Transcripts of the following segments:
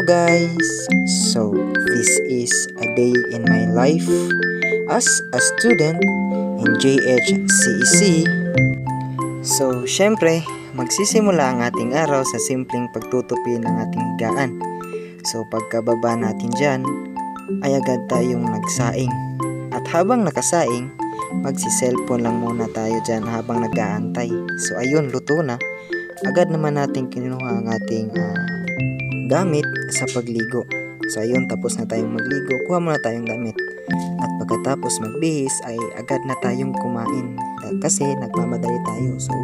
guys! So, this is a day in my life as a student in JHCEC. So, syempre, magsisimula ang ating araw sa simpleng pagtutupi ng ating higaan. So, pagkababa natin dyan, ay agad tayong nagsaing. At habang nakasaing, magsi-cellphone lang muna tayo dyan habang nag-aantay. So, ayun, luto na. Agad naman natin kinuha ang ating gamit sa pagligo. So ayun, tapos na tayong magligo, kuha muna tayong gamit. At pagkatapos magbihis ay agad na tayong kumain kasi nagmamadali tayo. So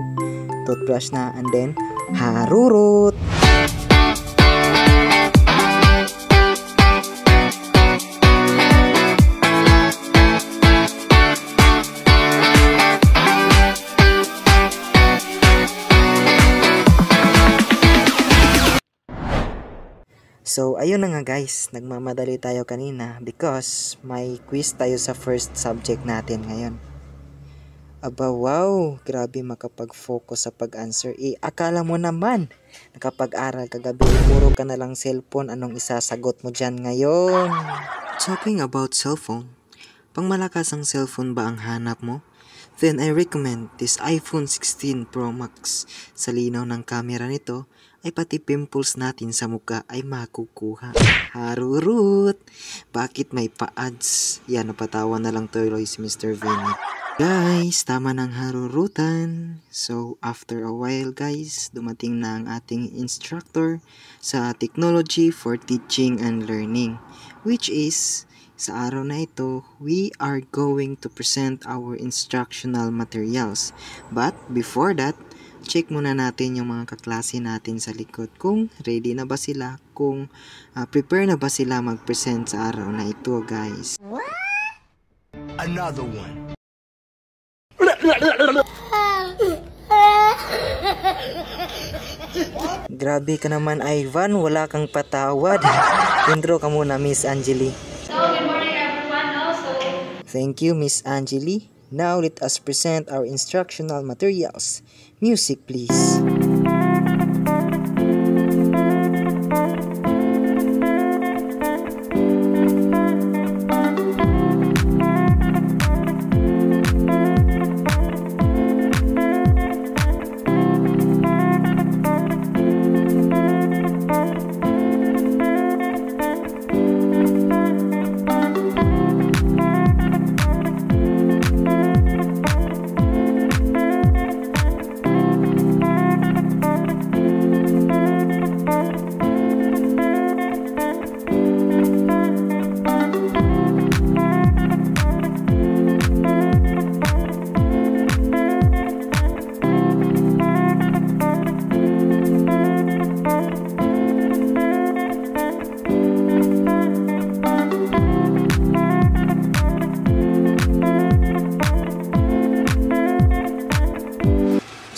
toothbrush na and then harurot. So, ayun na nga guys, nagmamadali tayo kanina because may quiz tayo sa first subject natin ngayon. Aba wow, grabe makapag-focus sa pag-answer. Akala mo naman, nakapag-aral kagabi, puro ka na lang cellphone, anong isasagot mo dyan ngayon? Talking about cellphone, pang malakas ang cellphone ba ang hanap mo? Then I recommend this iPhone 16 Pro Max. Sa linaw ng camera nito, ay pati pimples natin sa muka ay makukuha. Harurut! Bakit may pa-ads? Yan, napatawa na lang tuloy si Mr. Vinny. Guys, tama ng harurutan. So, after a while guys, dumating na ang ating instructor sa Technology for Teaching and Learning. Which is, sa araw na ito, we are going to present our instructional materials. But, before that, check muna natin yung mga kaklase natin sa likod kung ready na ba sila, kung prepare na ba sila mag-present sa araw na ito guys. Another one. Grabe ka naman Ivan, wala kang patawad. Intro ka muna Miss Angeli. So good morning everyone also. Thank you Miss Angeli. Now let us present our instructional materials. Music please.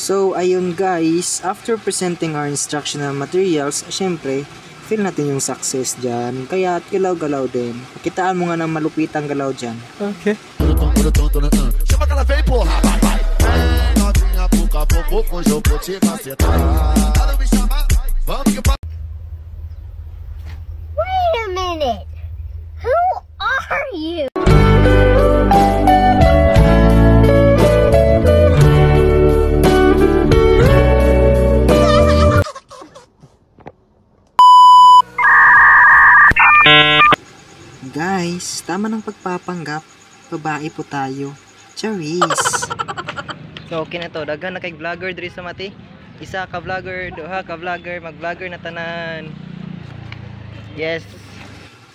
So, ayun guys, after presenting our instructional materials, syempre, feel natin yung success dyan. Kaya galaw-galaw din. Pakitaan mo nga ng malupitang galaw dyan. Okay. Chama aquela vem, porra. Novinha, pouco a pouco, hoje eu vou te macetar. Para me chamar, vamos que Wait a minute. Who are you? Guys, tama ng pagpapanggap. Babae po tayo. Charis. So, okay na to. Daghan na kay vlogger diri sa mati. Isa ka vlogger, duha ka vlogger, mag-vlogger na tanan. Yes.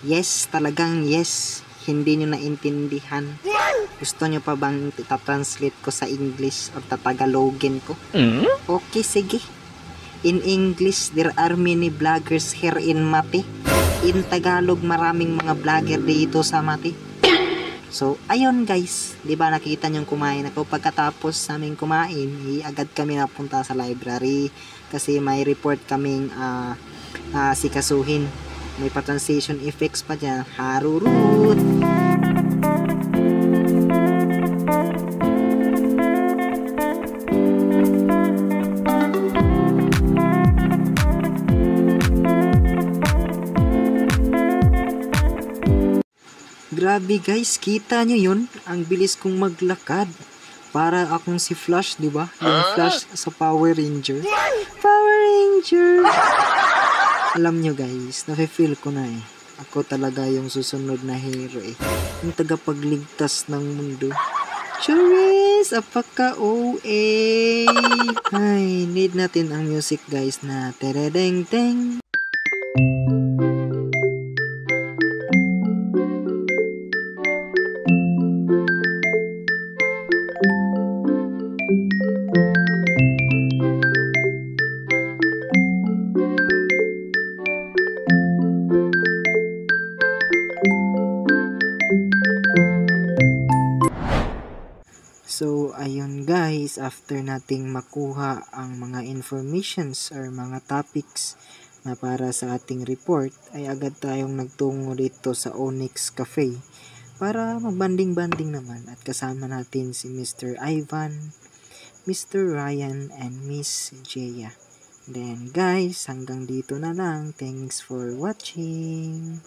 Yes, talagang yes. Hindi nyo naintindihan. Gusto nyo pa bang itatranslate ko sa English o tatagalogin ko? Okay, sige. In English, there are many vloggers here in Mati. In Tagalog, maraming mga vlogger dito sa Mati. So, ayun guys. Diba nakita nyo kumain ako? Pagkatapos namin kumain, agad kami napunta sa library. Kasi may report kaming sikasuhin. May pa-translation effects pa dyan. Harurut! grabe guys, kita nyo yun? Ang bilis kong maglakad. Para akong si Flash, di ba? Yung Flash sa Power Ranger. Power Ranger! Alam nyo guys, nafe-feel ko na eh. Ako talaga yung susunod na hero eh. Yung tagapagligtas ng mundo. Charis! Apaka-OA! Ay, need natin ang music guys na teredeng-teng. So, ayun guys, after nating makuha ang mga informations or mga topics na para sa ating report, ay agad tayong nagtungo dito sa Onyx Cafe para magbanding-banding naman at kasama natin si Mr. Ivan, Mr. Ryan, and Miss Jaya. Then guys, hanggang dito na lang. Thanks for watching.